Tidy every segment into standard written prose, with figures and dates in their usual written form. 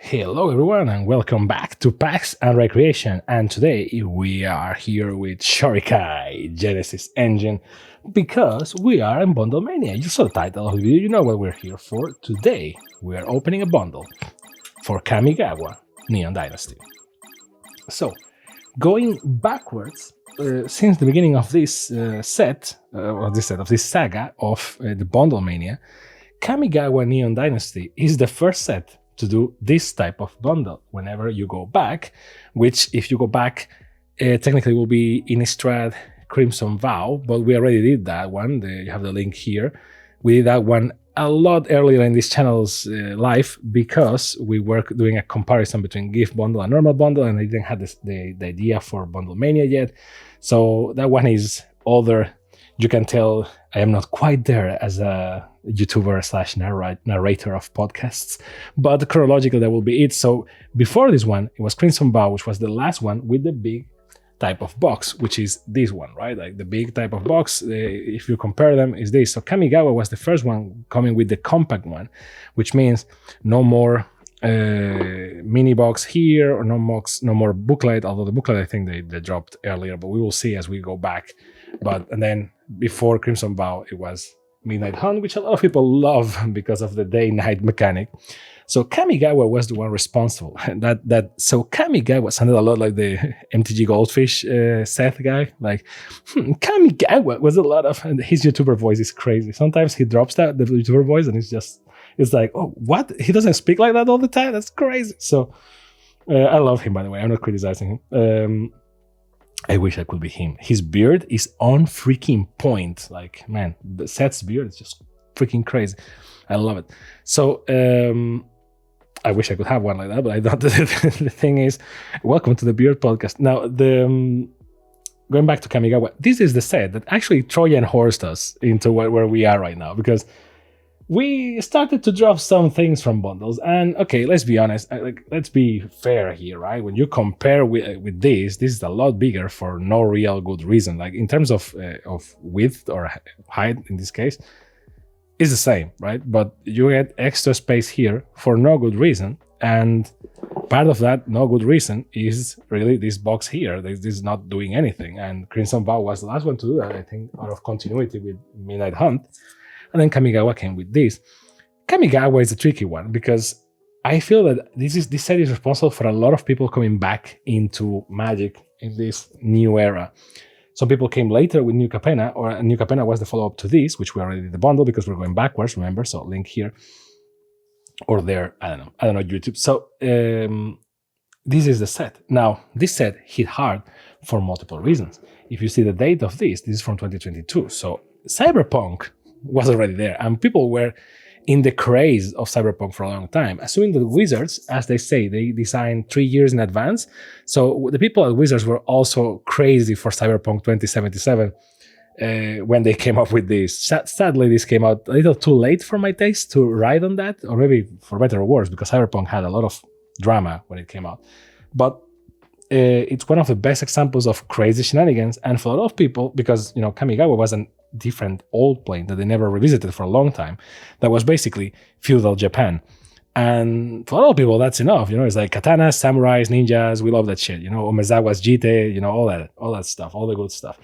Hello everyone and welcome back to PAX and Recreation, and today we are here with Shorikai Genesis Engine because we are in Bundlemania. You saw the title of the video, you know what we're here for. Today we are opening a bundle for Kamigawa Neon Dynasty. So, going backwards, since the beginning of this this saga of the Bundlemania, Kamigawa Neon Dynasty is the first set to do this type of bundle whenever you go back, which if you go back, technically will be Innistrad Crimson Vow, but we already did that one. You have the link here. We did that one a lot earlier in this channel's life because we were doing a comparison between gift bundle and normal bundle, and I didn't have the idea for Bundlemania yet. So that one is older. You can tell I am not quite there as a YouTuber / narrator of podcasts, but chronologically that will be it. So before this one, it was Crimson Vow, which was the last one with the big type of box, which is this one, right? Like the big type of box, if you compare them, is this. So Kamigawa was the first one coming with the compact one, which means no more mini box here or no more booklet, although the booklet I think they dropped earlier, but we will see as we go back. And then before Crimson Vow, it was Midnight Hunt, which a lot of people love because of the day-night mechanic. So Kamigawa was the one responsible. So Kamigawa sounded a lot like the MTG Goldfish Seth guy. Like Kamigawa was a lot of, and his YouTuber voice is crazy. Sometimes he drops the YouTuber voice, and it's like, oh, what? He doesn't speak like that all the time. That's crazy. So I love him, by the way. I'm not criticizing him. I wish I could be him. His beard is on freaking point. Like, man, Seth's beard is just freaking crazy. I love it. So, I wish I could have one like that, but I don't. The thing is, welcome to the Beard Podcast. Now, going back to Kamigawa, this is the set that actually Trojan horsed us into where we are right now, because we started to drop some things from bundles, and okay, let's be honest, let's be fair here, right? When you compare with this is a lot bigger for no real good reason. Like in terms of width or height, in this case, it's the same, right? But you get extra space here for no good reason, and part of that no good reason is really this box here. This is not doing anything, and Crimson Vow was the last one to do that, I think, out of continuity with Midnight Hunt. And then Kamigawa came with this. Kamigawa is a tricky one because I feel that this set is responsible for a lot of people coming back into Magic in this new era. Some people came later with New Capenna, or New Capenna was the follow-up to this, which we already did the bundle because we're going backwards, remember? So link here or there, I don't know YouTube. So this is the set. Now, this set hit hard for multiple reasons. If you see the date of this is from 2022. So Cyberpunk was already there, and people were in the craze of Cyberpunk for a long time, assuming that Wizards, as they say, they design 3 years in advance. So the people at Wizards were also crazy for Cyberpunk 2077 when they came up with this. Sadly, this came out a little too late for my taste to ride on that, or maybe for better or worse, because Cyberpunk had a lot of drama when it came out. But it's one of the best examples of crazy shenanigans, and for a lot of people, because Kamigawa was a different old plane that they never revisited for a long time, that was basically feudal Japan, and for a lot of people that's enough. It's like katanas, samurais, ninjas. We love that shit. Omezawa's jite, all that stuff, all the good stuff.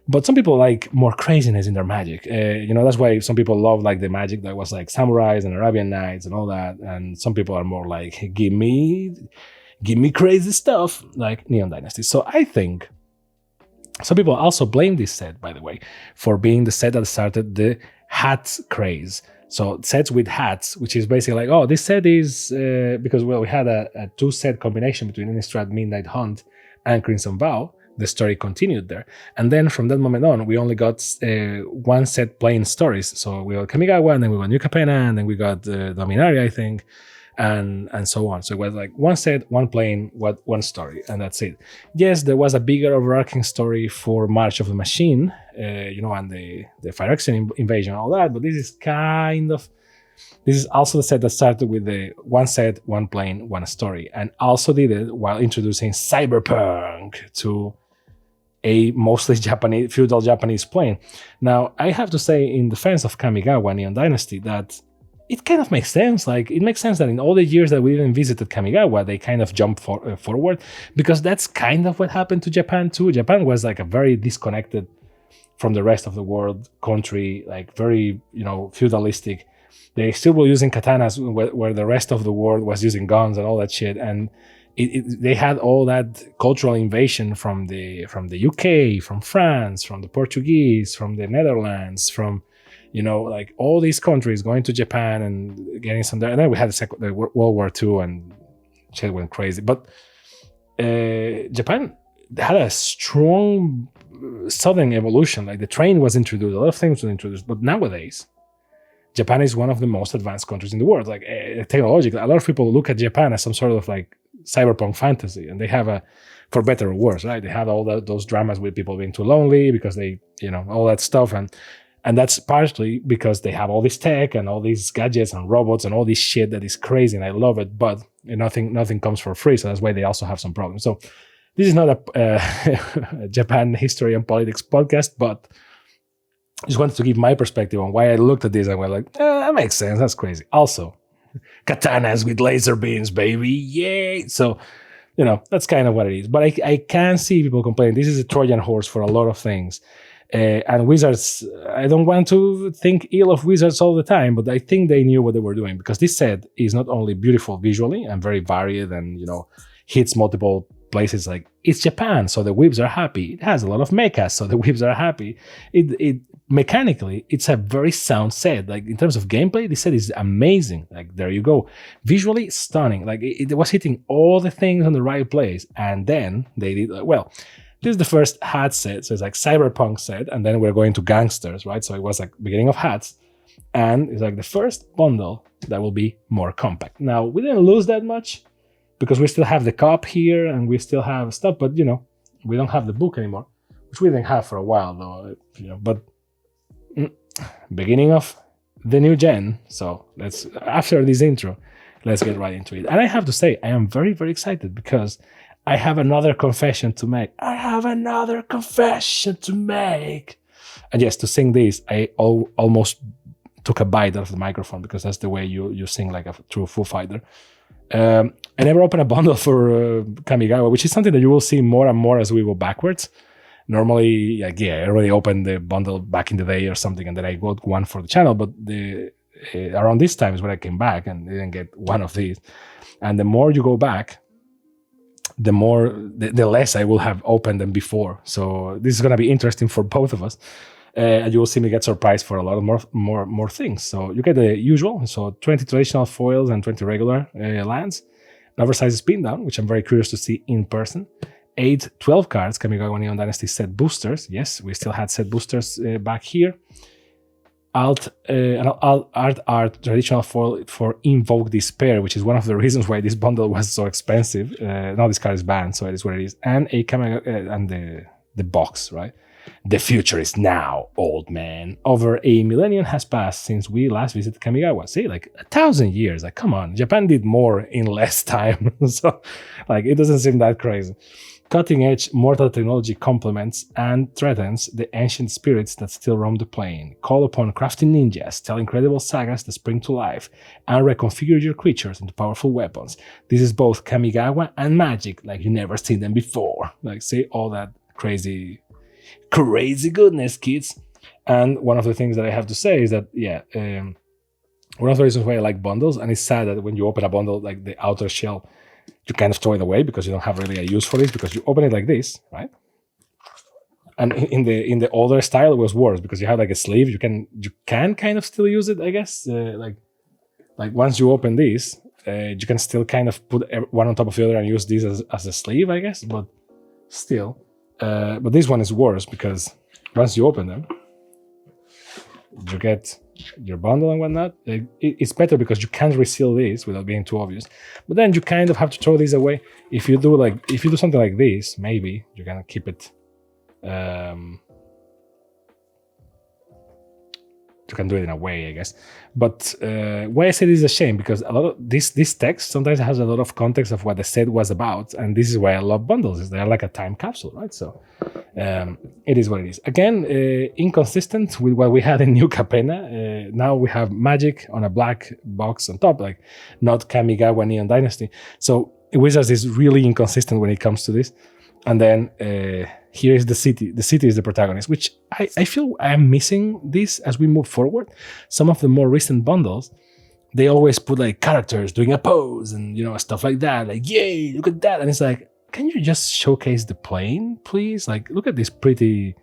But some people like more craziness in their magic. That's why some people love like the magic that was like samurais and Arabian Nights and all that, and some people are more like give me crazy stuff like Neon Dynasty. So I think some people also blame this set, by the way, for being the set that started the hats craze. So sets with hats, which is basically like, oh, this set is because we had a two-set combination between Innistrad, Midnight Hunt, and Crimson Vow. The story continued there, and then from that moment on, we only got one set playing stories. So we got Kamigawa, and then we got New Capenna, and then we got Dominaria, I think. And so on. So it was like one set, one plane, one story, and that's it. Yes, there was a bigger overarching story for March of the Machine, and the Phyrexian invasion and all that, but this is also the set that started with the one set, one plane, one story, and also did it while introducing Cyberpunk to a mostly feudal Japanese plane. Now, I have to say, in defense of Kamigawa Neon Dynasty, that it kind of makes sense. Like, it makes sense that in all the years that we even visited Kamigawa, they kind of jumped forward, because that's kind of what happened to Japan too. Japan was like a very disconnected from the rest of the world country, like very, feudalistic. They still were using katanas where the rest of the world was using guns and all that shit. And they had all that cultural invasion from the UK, from France, from the Portuguese, from the Netherlands, from like all these countries going to Japan and getting some there. And then we had the World War II and shit went crazy. But Japan had a strong southern evolution. Like the train was introduced, a lot of things were introduced. But nowadays, Japan is one of the most advanced countries in the world. Like technologically, a lot of people look at Japan as some sort of like cyberpunk fantasy, and they have for better or worse, right? They have all those dramas with people being too lonely because they, all that stuff, and that's partially because they have all this tech and all these gadgets and robots and all this shit that is crazy, and I love it. But nothing comes for free, so that's why they also have some problems. So this is not a Japan history and politics podcast, but I just wanted to give my perspective on why I looked at this and went like, that makes sense. That's crazy. Also, katanas with laser beams, baby. Yay. So, that's kind of what it is. But I can see people complaining. This is a Trojan horse for a lot of things. And Wizards, I don't want to think ill of Wizards all the time, but I think they knew what they were doing, because this set is not only beautiful visually and very varied and, hits multiple places. Like, it's Japan, so the whips are happy. It has a lot of mechas, so the whips are happy. It mechanically, it's a very sound set. Like, in terms of gameplay, this set is amazing. Like, there you go. Visually stunning. Like, it was hitting all the things on the right place. And then they did, this is the first hat set. So it's like cyberpunk set. And then we're going to gangsters, right? So it was like beginning of hats. And it's like the first bundle that will be more compact. Now, we didn't lose that much, because we still have the cop here and we still have stuff, but we don't have the book anymore, which we didn't have for a while though, but beginning of the new gen. So after this intro, let's get right into it. And I have to say, I am very, very excited, because I have another confession to make. And yes, to sing this, I almost took a bite out of the microphone, because that's the way you sing like a true Foo Fighter. I never opened a bundle for Kamigawa, which is something that you will see more and more as we go backwards. Normally, I already opened the bundle back in the day or something, and then I got one for the channel. But around this time is when I came back and didn't get one of these. And the more you go back, the less I will have opened them before. So this is going to be interesting for both of us. And you will see me get surprised for a lot of more things. So you get the usual, so 20 traditional foils and 20 regular lands. An oversized spin down, which I'm very curious to see in person. 12 cards, Kamigawa Neon Dynasty set boosters. Yes, we still had set boosters back here. Art traditional foil for Invoke Despair, which is one of the reasons why this bundle was so expensive. Now this card is banned, so it is what it is. And and the box, right? The future is now, old man. Over a millennium has passed since we last visited Kamigawa. See, like 1,000 years. Like, come on. Japan did more in less time. So, like, it doesn't seem that crazy. Cutting-edge mortal technology complements and threatens the ancient spirits that still roam the plane. Call upon crafty ninjas, tell incredible sagas that spring to life, and reconfigure your creatures into powerful weapons. This is both Kamigawa and magic, like you never seen them before. Like, see, all that crazy goodness, kids. And one of the things that I have to say is that, one of the reasons why I like bundles, and it's sad that when you open a bundle, like the outer shell, you kind of throw it away because you don't have really a use for it, because you open it like this, right? And in the older style, it was worse, because you have like a sleeve. You can kind of still use it, I guess. Like once you open this, you can still kind of put one on top of the other and use this as a sleeve, I guess. But still. But this one is worse, because once you open them, you get your bundle and whatnot. It's better because you can't reseal this without being too obvious. But then you kind of have to throw these away. If you do something like this, maybe you can keep it. you can do it in a way, I guess. But why I say this is a shame, because a lot of this text sometimes has a lot of context of what the set was about, and this is why I love bundles. Is they're like a time capsule, right? So it is what it is. Again, inconsistent with what we had in New Capena. Now we have Magic on a black box on top, like not Kamigawa Neon Dynasty. So Wizards is really inconsistent when it comes to this. And then here is the city. The city is the protagonist, which I feel I am missing this as we move forward. Some of the more recent bundles, they always put like characters doing a pose and, you know, stuff like that. Like, yay, look at that. And it's like, can you just showcase the plane, please? Like, look at this pretty,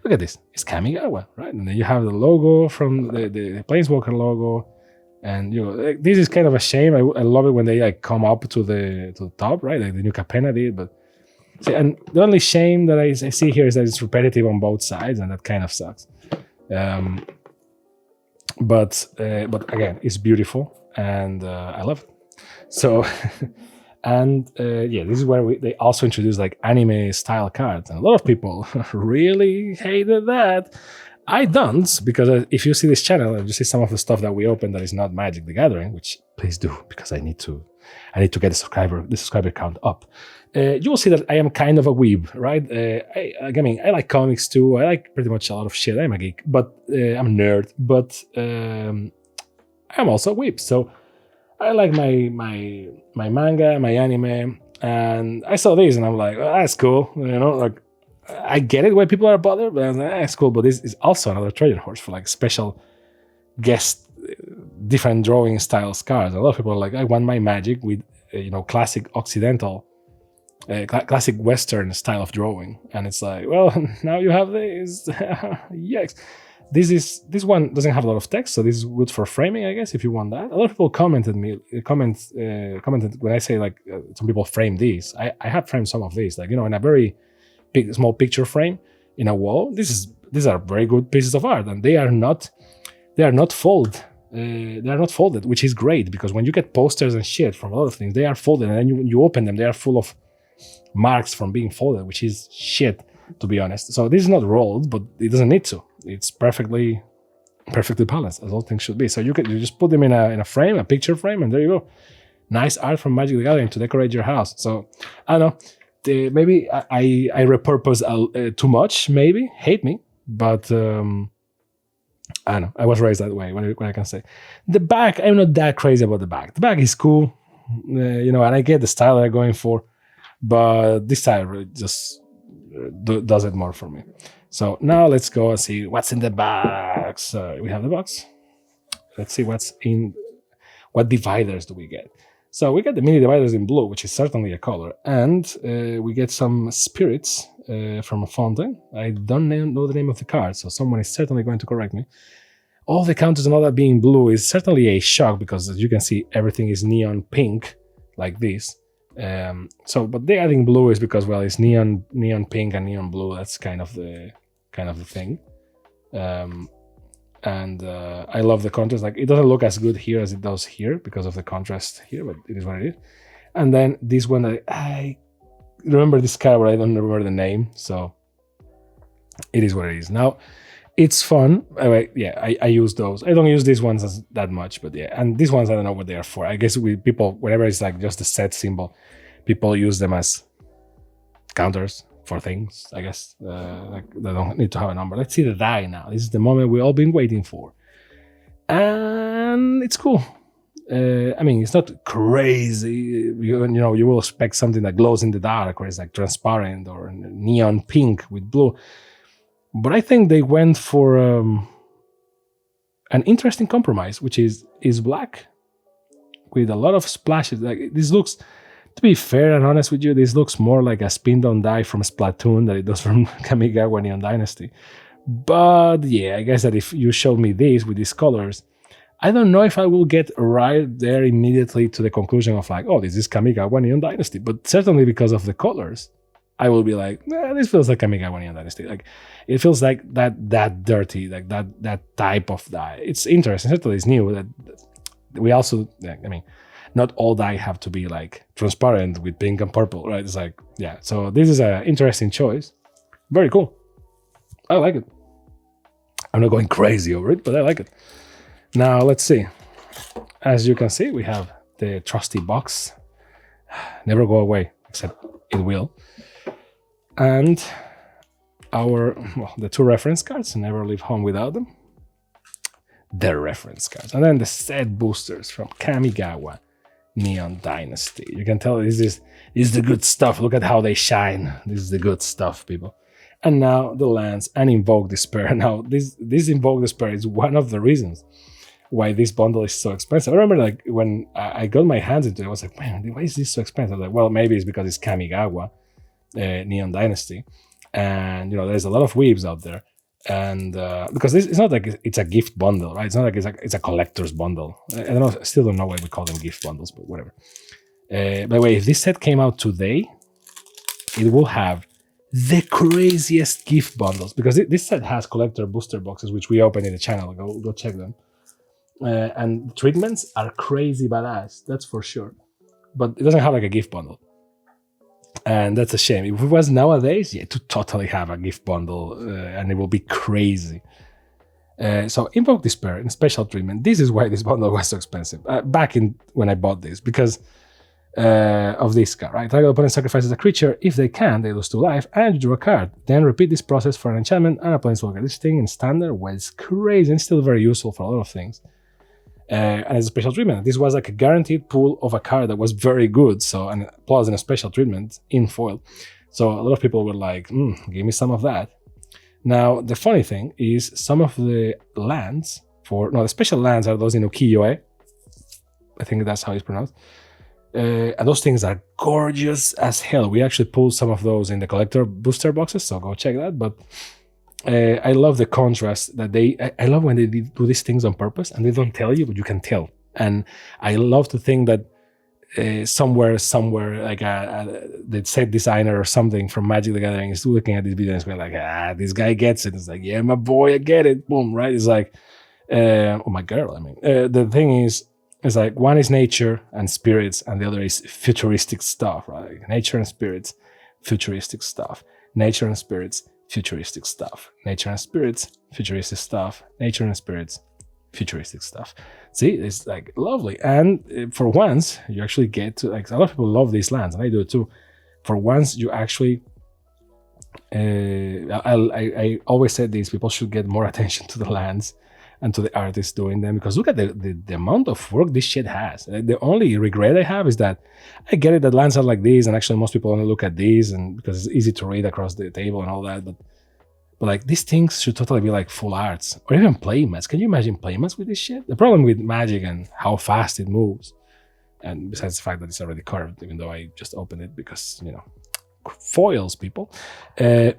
look at this. It's Kamigawa, right? And then you have the logo from the Planeswalker logo. And, you know, like, this is kind of a shame. I love it when they like come up to the top, right? Like the New Capena did, but see, and the only shame that I see here is that it's repetitive on both sides, and that kind of sucks. But again, it's beautiful, and I love it. So, and yeah, this is where they also introduced like anime style cards, and a lot of people really hated that. I don't, because if you see this channel and you see some of the stuff that we open that is not Magic the Gathering, which please do, because I need to get the subscriber count up. You will see that I am kind of a weeb, right? I mean, I like comics too. I like pretty much a lot of shit. I'm a geek, but I'm a nerd. But I'm also a weeb. So I like my manga, my anime, and I saw this and I'm like, oh, that's cool. You know, like I get it why people are bothered, but I'm like, that's cool. But this is also another Trojan horse for like special guest, different drawing styles cards. A lot of people are like, I want my Magic with you know, classic Occidental. Classic Western style of drawing, and it's like, well, now you have this. Yikes! This one doesn't have a lot of text, so this is good for framing, I guess. If you want that, a lot of people commented when I say like some people frame these. I have framed some of these, like, you know, in a very big, small picture frame in a wall. These are very good pieces of art, and they are not folded. They are not folded, which is great, because when you get posters and shit from a lot of things, they are folded, and then you open them, they are full of marks from being folded, which is shit, to be honest. So this is not rolled, but it doesn't need to. It's perfectly balanced, as all things should be. So you just put them in a frame, a picture frame, and there you go. Nice art from Magic the Gathering to decorate your house. So I don't know. Maybe I repurpose too much. Maybe hate me, but I don't know. I was raised that way. What I can say. The back, I'm not that crazy about the back. The back is cool, you know, and I get the style they're going for. But this style really just does it more for me. So now let's go and see what's in the box. We have the box. Let's see what's in. What dividers do we get? So we get the mini dividers in blue, which is certainly a color, and we get some spirits from a fountain. I don't know the name of the card, so someone is certainly going to correct me. All the counters and all that being blue is certainly a shock, because as you can see, everything is neon pink like this. But the adding blue is because, well, it's neon pink and neon blue. That's kind of the thing. And I love the contrast. Like, it doesn't look as good here as it does here because of the contrast here, but it is what it is. And then this one, I remember this card, but I don't remember the name. So it is what it is. Now, it's fun. I use those. I don't use these ones that much, but yeah. And these ones, I don't know what they are for. I guess people, whenever it's like just the set symbol, people use them as counters for things, I guess. Like, they don't need to have a number. Let's see the die now. This is the moment we've all been waiting for. And it's cool. I mean, it's not crazy. You know, you will expect something that glows in the dark, or it's like transparent or neon pink with blue. But I think they went for an interesting compromise, which is black with a lot of splashes. Like, this looks, to be fair and honest with you, this looks more like a spin down die from Splatoon than it does from Kamigawa Neon Dynasty. But yeah, I guess that if you showed me this with these colors, I don't know if I will get right there immediately to the conclusion of like, oh, this is Kamigawa Neon Dynasty. But certainly because of the colors, I will be like, this feels like Kamigawa Neon Dynasty. Like, it feels like that dirty, like that type of dye. It's interesting. Certainly, it's new. That we also, I mean, not all dye have to be like transparent with pink and purple, right? It's like, yeah. So this is an interesting choice. Very cool. I like it. I'm not going crazy over it, but I like it. Now, let's see. As you can see, we have the trusty box. Never go away, except it will. And the 2 reference cards, never leave home without them. The reference cards. And then the set boosters from Kamigawa Neon Dynasty. You can tell this is the good stuff. Look at how they shine. This is the good stuff, people. And now the lands and Invoke Despair. Now, this Invoke Despair is one of the reasons why this bundle is so expensive. I remember, like, when I got my hands into it, I was like, man, why is this so expensive? I was like, well, maybe it's because it's Kamigawa Neon Dynasty. And, there's a lot of weebs out there. And because it's not like it's a gift bundle, right? It's not like it's a collector's still don't know why we call them gift bundles, but whatever. By the way, if this set came out today, it will have the craziest gift bundles, because this set has collector booster boxes, which we open in the channel. Go check them. And treatments are crazy badass, that's for sure. But it doesn't have like a gift bundle. And that's a shame. If it was nowadays, to totally have a gift bundle, and it will be crazy. So Invoke Despair in special treatment. This is why this bundle was so expensive. Back in when I bought this, because of this card, right? Target opponent sacrifices a creature. If they can, they lose 2 life, and you draw a card. Then repeat this process for an enchantment and a planeswalker. This thing in standard was crazy and still very useful for a lot of things. And it's a special treatment. This was like a guaranteed pull of a card that was very good. So, and plus in a special treatment in foil. So a lot of people were like, give me some of that. Now, the funny thing is some of the lands the special lands are those in ukiyo-e. I think that's how it's pronounced. And those things are gorgeous as hell. We actually pulled some of those in the collector booster boxes, so go check that. But I love the contrast that I love when they do these things on purpose and they don't tell you, but you can tell. And I love to think that somewhere, like the set designer or something from Magic the Gathering is looking at this video and is going like, this guy gets it. It's like, yeah, my boy, I get it. Boom, right? It's like, my girl, I mean. The thing is, it's like one is nature and spirits, and the other is futuristic stuff, right? Nature and spirits, futuristic stuff. Nature and spirits, futuristic stuff. Nature and spirits, futuristic stuff. Nature and spirits, futuristic stuff. See, it's like lovely. And for once, you actually get to, like, a lot of people love these lands, and I do it too. For once, you actually, I always said this, people should get more attention to the lands and to the artists doing them, because look at the amount of work this shit has. The only regret I have is that I get it that lands are like these, and actually most people only look at these, and because it's easy to read across the table and all that, but like these things should totally be like full arts, or even playmats. Can you imagine playmats with this shit? The problem with Magic and how fast it moves, and besides the fact that it's already curved, even though I just opened it because, foils, people,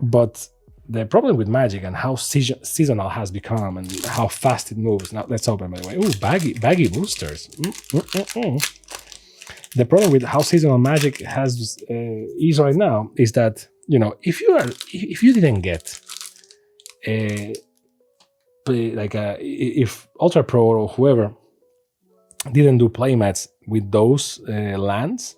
but the problem with Magic and how seasonal has become and how fast it moves. Now, let's open, by the way. Ooh, baggy boosters. The problem with how seasonal Magic is right now is that, if you didn't get if Ultra Pro or whoever didn't do playmats with those lands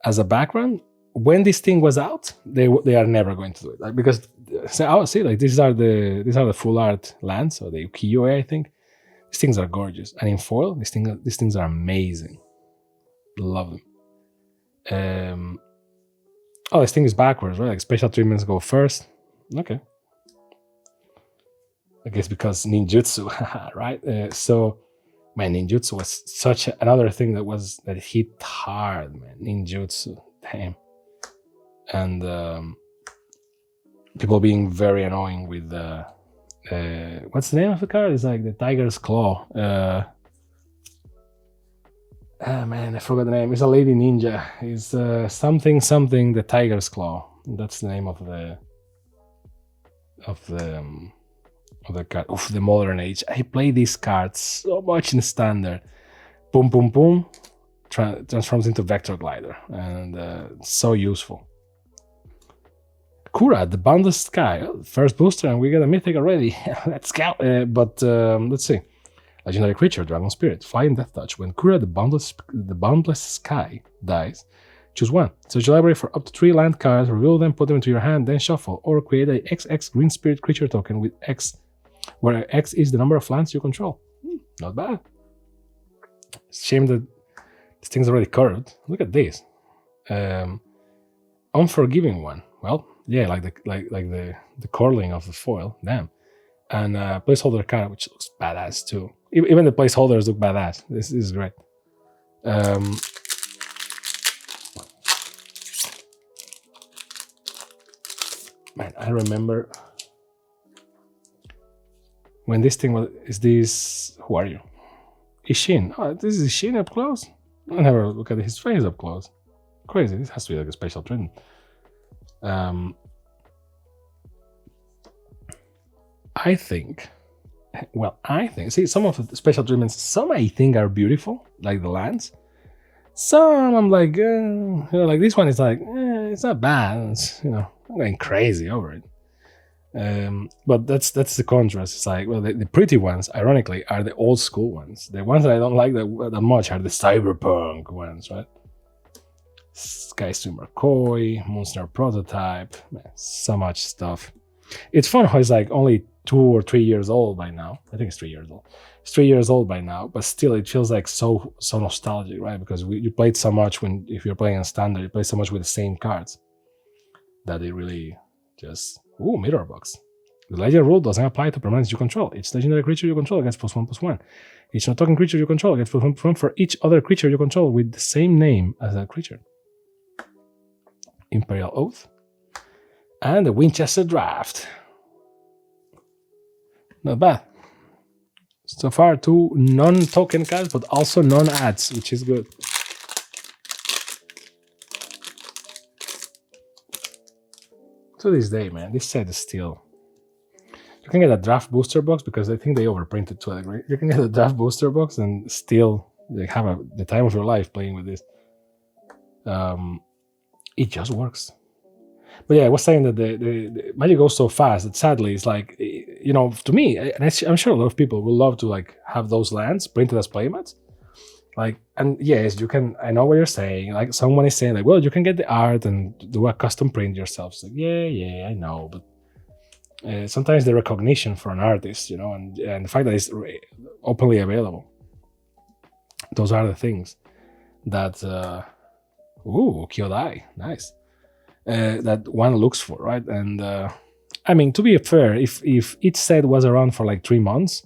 as a background, when this thing was out, they are never going to do it, because these are the full art lands, or the ukiyo-e, I think. These things are gorgeous, and in foil, these things are amazing. Love them. This thing is backwards, right? Like special treatments go first. Okay. I guess because ninjutsu, right? So, man, ninjutsu was such another thing that hit hard, man. Ninjutsu, damn. And people being very annoying with what's the name of the card? It's like the Tiger's Claw. Man, I forgot the name. It's a lady ninja. It's something the Tiger's Claw. That's the name of the card of the modern age. I play these cards so much in standard. Boom, boom, boom. Transforms into Vector Glider, and so useful. Kura, the Boundless Sky, first booster, and we get a mythic already. Let's go. But let's see. Legendary creature, Dragon Spirit, Flying Death Touch. When Kura, the Boundless Sky, dies, choose one. Search your library for up to 3 land cards, reveal them, put them into your hand, then shuffle, or create a XX Green Spirit creature token with X where X is the number of lands you control. Not bad. Shame that this thing's already curved. Look at this. Unforgiving one. Well, yeah, like the curling of the foil. Damn. And placeholder card, which looks badass too. Even the placeholders look badass. This is great. Man, I remember when this thing was. Is this? Who are you? Ishin. Oh, this is Ishin up close. I never look at his face up close. Crazy. This has to be like a special treatment. I think. See, some of the special treatments, some I think are beautiful, like the lands. Some I'm like, like this one is like, it's not bad. It's, I'm going crazy over it. But that's the contrast. It's like, well, the pretty ones, ironically, are the old school ones. The ones that I don't like that much are the cyberpunk ones, right? Skystream McCoy, Monster Prototype, man, so much stuff. It's fun how it's like only 2 or 3 years old by now. I think it's 3 years old. It's 3 years old by now, but still it feels like so nostalgic, right? Because you played so much if you're playing on standard, you play so much with the same cards that it really just... Ooh, mirror box. The legend rule doesn't apply to permanents you control. Each legendary creature you control gets +1/+1. Each non-token creature you control gets +1/+1 for each other creature you control with the same name as that creature. Imperial Oath. And the Winchester Draft. Not bad. So far, 2 non-token cards, but also non-ads, which is good. To this day, man, this set is still... You can get a draft booster box because I think they overprinted to a degree. You can get a draft booster box and still have the time of your life playing with this. It just works. But yeah, I was saying that the Magic goes so fast that sadly it's like, to me, and I'm sure a lot of people will love to like have those lands printed as playmats. Like, and yes, you can, I know what you're saying. Like someone is saying like, well, you can get the art and do a custom print yourself. It's like, yeah, I know. But sometimes the recognition for an artist, and the fact that it's openly available. Those are the things that, Kyodai, nice. That one looks for, right? And I mean, to be fair, if each set was around for like 3 months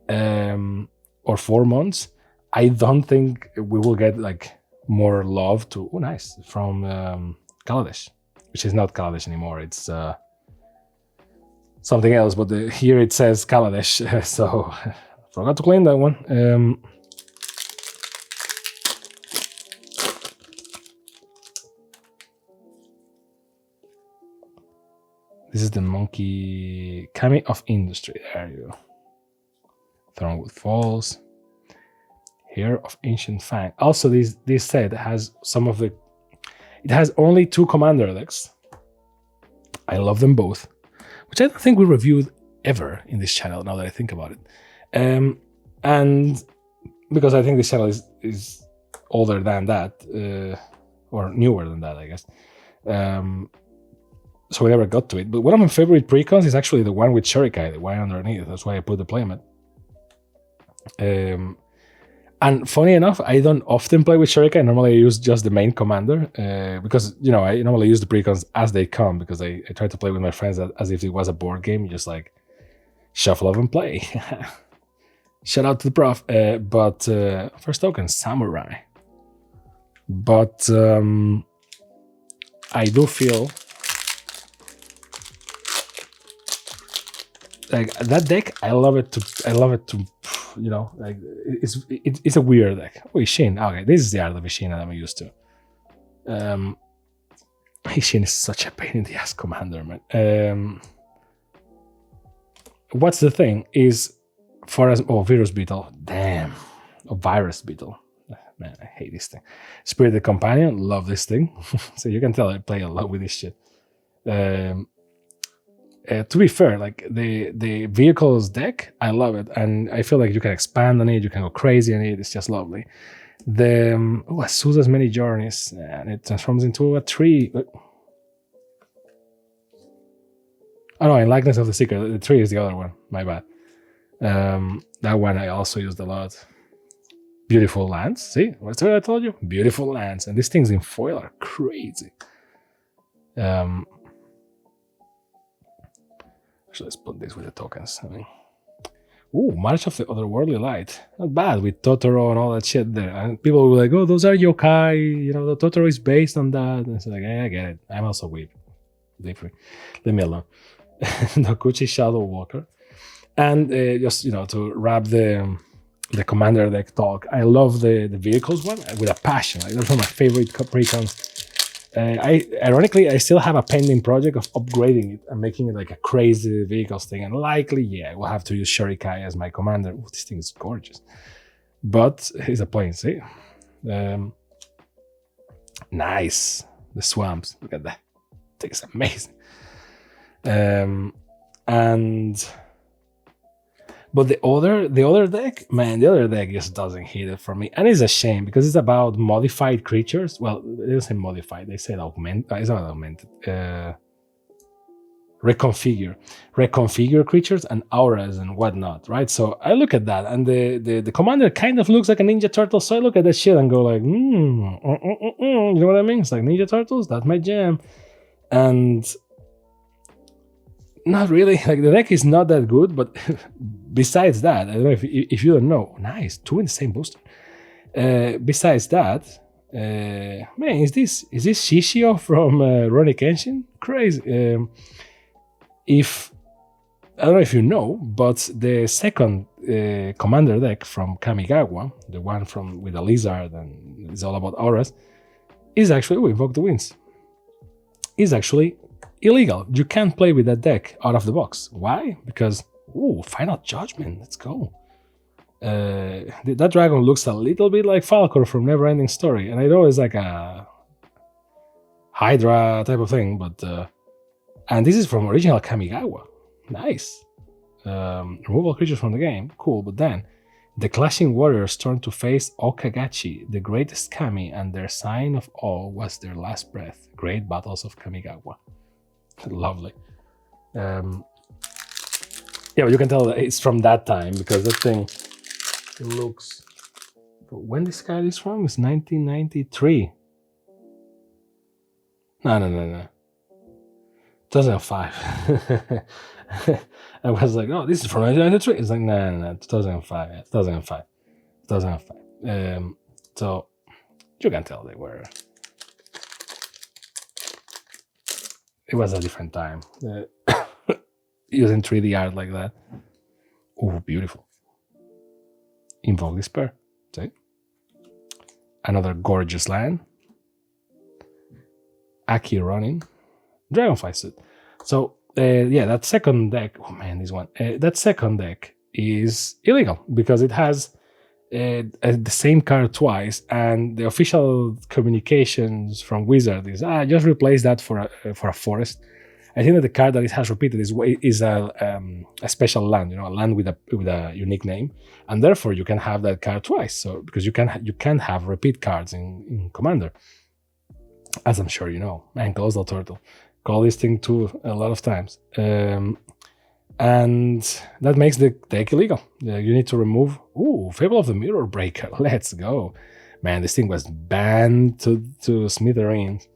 or 4 months, I don't think we will get like more love to from Kaladesh, which is not Kaladesh anymore. It's something else, but here it says Kaladesh, so forgot to clean that one. This is the monkey Kami of Industry. There you go. Thornwood Falls. Hair of Ancient Fang. Also, this set has some of the... It has only 2 commander decks. I love them both, which I don't think we reviewed ever in this channel, now that I think about it. And because I think this channel is older than that, or newer than that, I guess. So we never got to it. But one of my favorite precons is actually the one with Shurikai, the one underneath. That's why I put the playmat. And funny enough, I don't often play with Shurikai. Normally I use just the main commander because, I normally use the precons as they come because I try to play with my friends as if it was a board game. Just like shuffle up and play. Shout out to the prof. But first token, Samurai. But I do feel like that deck. I love it to. Like it's a weird deck. Oh, Ishin. Okay, this is the art of Ishin that I'm used to. Ishin is such a pain in the ass commander, man. What's the thing is Virus Beetle. Damn. Virus Beetle. Man, I hate this thing. Spirited Companion. Love this thing. So you can tell I play a lot with this shit. To be fair, like the vehicles deck, I love it, and I feel like you can expand on it, you can go crazy on it. It's just lovely. The Azusa's Many Journeys, and it transforms into a tree. Oh no, in Likeness of the Seeker, the 3 is the other one. My bad. That one I also used a lot. Beautiful lands. See, what's what I told you? Beautiful lands, and these things in foil are crazy. Actually, let's put this with the tokens. Ooh, March of the Otherworldly Light. Not bad with Totoro and all that shit there. And people were like, oh, those are yokai. You know, the Totoro is based on that. And it's like, I get it. I'm also weak. Leave me alone. Nokuchi Shadow Walker. And just, to wrap the Commander deck talk, I love the vehicles one with a passion. Like, those are my favorite precons. Ironically, I still have a pending project of upgrading it and making it like a crazy vehicles thing. And likely, yeah, I will have to use Shurikai as my commander. Ooh, this thing is gorgeous. But it's a plane, see? Nice. The swamps. Look at that. It's amazing. But the other deck, man, the other deck just doesn't hit it for me. And it's a shame because it's about modified creatures. Well, they don't say modified, they say augment. It's not augmented. Reconfigure creatures and auras and whatnot, right? So I look at that, and the commander kind of looks like a Ninja Turtle. So I look at that shit and go like, you know what I mean? It's like Ninja Turtles, that's my jam. And not really. Like, the deck is not that good, but besides that, I don't know if you don't know. Nice, 2 in the same booster. Besides that, man, is this Shishio from Rurouni Kenshin? Crazy. If I don't know if you know, but the second commander deck from Kamigawa, the one with a lizard and it's all about auras, is actually Invoke the Winds. Is actually illegal. You can't play with that deck out of the box. Why? Because, Final Judgment. Let's go. That dragon looks a little bit like Falcor from Neverending Story, and I know it's like a Hydra type of thing, but and this is from original Kamigawa. Nice. Remove all creatures from the game. Cool, but then the Clashing Warriors turned to face Okagachi, the greatest kami, and their sign of awe was their last breath. Great Battles of Kamigawa. Lovely. Yeah, but you can tell that it's from that time because that thing looks. When this card is from? It's 1993. No. 2005. I was like, oh, this is from 1993. It's like, no, 2005. 2005. So you can tell they were. It was a different time. Using 3D art like that. Oh, beautiful. Invoke Despair. See? Another gorgeous land. Aki Ronin. Dragonfly Suit. So, that second deck. Oh man, this one. That second deck is illegal because it has the same card twice, and the official communications from Wizard is just replace that for a forest. I think that the card that it has repeated is a special land, a land with a unique name, and therefore you can have that card twice. So because you can have repeat cards in Commander, as I'm sure you know. Man, Colossal Turtle, call this thing too a lot of times, and that makes the deck illegal. You need to remove. Fable of the Mirror Breaker. Let's go, man. This thing was banned to smithereens,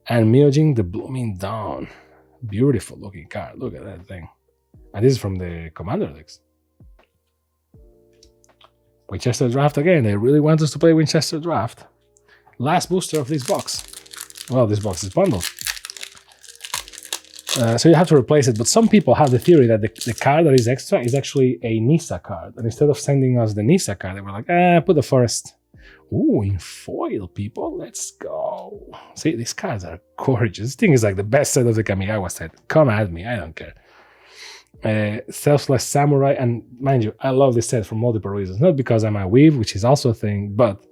and Myojin the Blooming Dawn. Beautiful looking card. Look at that thing. And this is from the Commander decks. Winchester Draft again. They really want us to play Winchester Draft. Last booster of this box. Well, this box is bundled. So you have to replace it. But some people have the theory that the card that is extra is actually a Nissa card. And instead of sending us the Nissa card, they were like, put the forest. Ooh, in foil, people. Let's go. See, these cards are gorgeous. This thing is like the best set of the Kamigawa set. Come at me, I don't care. Selfless Samurai, and mind you, I love this set for multiple reasons. Not because I'm a weave, which is also a thing, but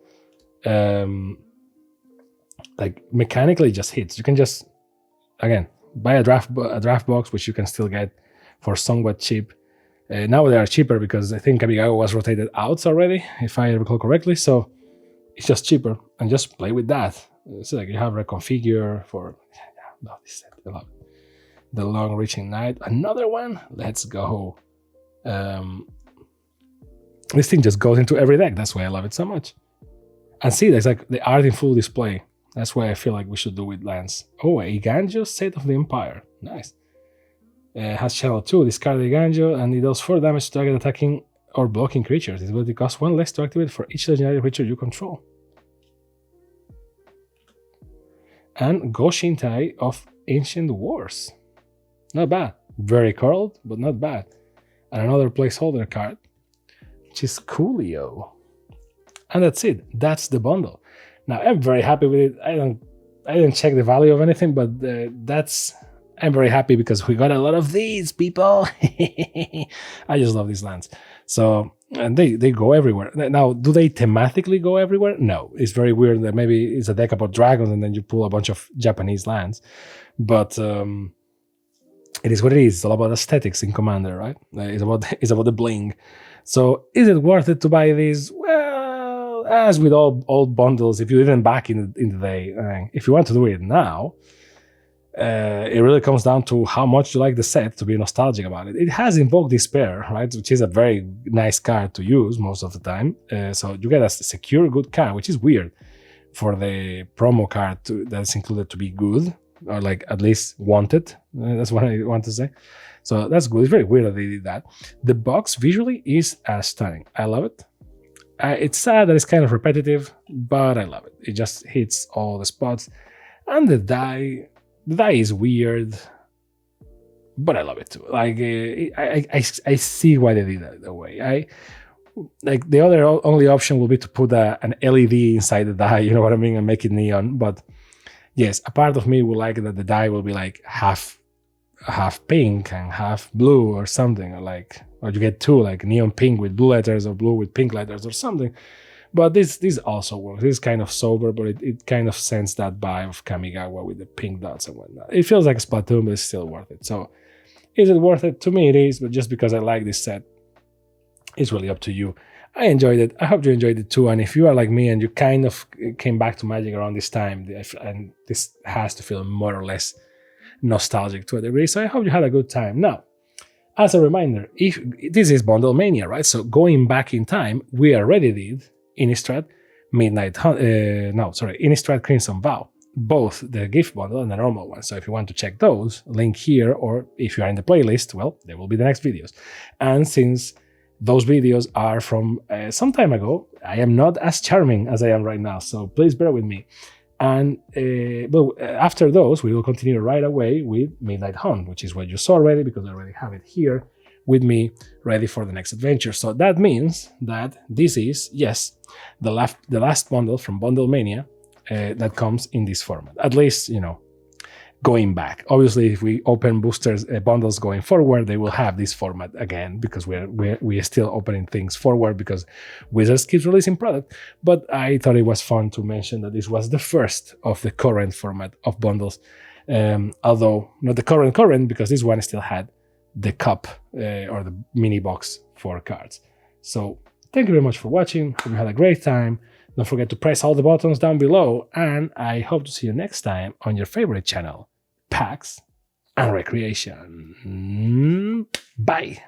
like mechanically it just hits. You can just, again, buy a draft box, which you can still get for somewhat cheap. Now they are cheaper because I think Kamigawa was rotated out already, if I recall correctly. So it's just cheaper, and just play with that. So like you have Reconfigure for this set. I love it. The Long-Reaching Night, another one. Let's go. This thing just goes into every deck. That's why I love it so much. And see, there's like the art in full display. That's why I feel like we should do with lands. Oh, a Ganjo, State of the Empire. Nice. Has channel 2, discard the Ganjo, and it does 4 damage to target attacking or blocking creatures. This ability costs 1 less to activate for each legendary creature you control. And Goshintai of Ancient Wars. Not bad. Very curled, but not bad. And another placeholder card, which is Coolio. And that's it. That's the bundle. Now, I'm very happy with it. I didn't check the value of anything, but I'm very happy because we got a lot of these, people. I just love these lands. So, and they go everywhere. Now, do they thematically go everywhere? No. It's very weird that maybe it's a deck about dragons and then you pull a bunch of Japanese lands. But it is what it is. It's all about aesthetics in Commander, right? It's about the bling. So, is it worth it to buy these? Well, as with all old bundles, if you didn't back in the day, if you want to do it now, it really comes down to how much you like the set to be nostalgic about it. It has Invoke Despair, right, which is a very nice card to use most of the time. So you get a secure good card, which is weird for the promo card that's included to be good, or like at least wanted. That's what I want to say. So that's good. It's very weird that they did that. The box visually is stunning. I love it. It's sad that it's kind of repetitive, but I love it. It just hits all the spots. And the die is weird, but I love it too. Like I see why they did that the way. Like the only option will be to put an LED inside the die, you know what I mean, and make it neon. But yes, a part of me would like that the die will be like half pink and half blue or something, or you get 2 like neon pink with blue letters or blue with pink letters or something. But this also works. It's kind of sober, but it kind of sends that vibe of Kamigawa with the pink dots and whatnot. It feels like a Splatoon, but it's still worth it. So, is it worth it? To me, it is, but just because I like this set, it's really up to you. I enjoyed it. I hope you enjoyed it too. And if you are like me and you kind of came back to Magic around this time, and this has to feel more or less nostalgic to a degree, so I hope you had a good time. Now, as a reminder, if this is Bundlemania, right? So going back in time, we already did Innistrad Innistrad Crimson Vow, both the gift bundle and the normal one. So if you want to check those, link here, or if you are in the playlist, well, they will be the next videos. And since those videos are from some time ago, I am not as charming as I am right now, so please bear with me. And but after those, we will continue right away with Midnight Hunt, which is what you saw already, because I already have it here with me, ready for the next adventure. So that means that this is, yes, the last bundle from Bundlemania that comes in this format. At least, you know, going back. Obviously, if we open boosters bundles going forward, they will have this format again, because we are still opening things forward because Wizards keeps releasing product. But I thought it was fun to mention that this was the first of the current format of bundles, although not the current, because this one still had the cup or the mini box for cards. So thank you very much for watching. Hope you had a great time. Don't forget to press all the buttons down below, and I hope to see you next time on your favorite channel, Packs and Recreation. Bye.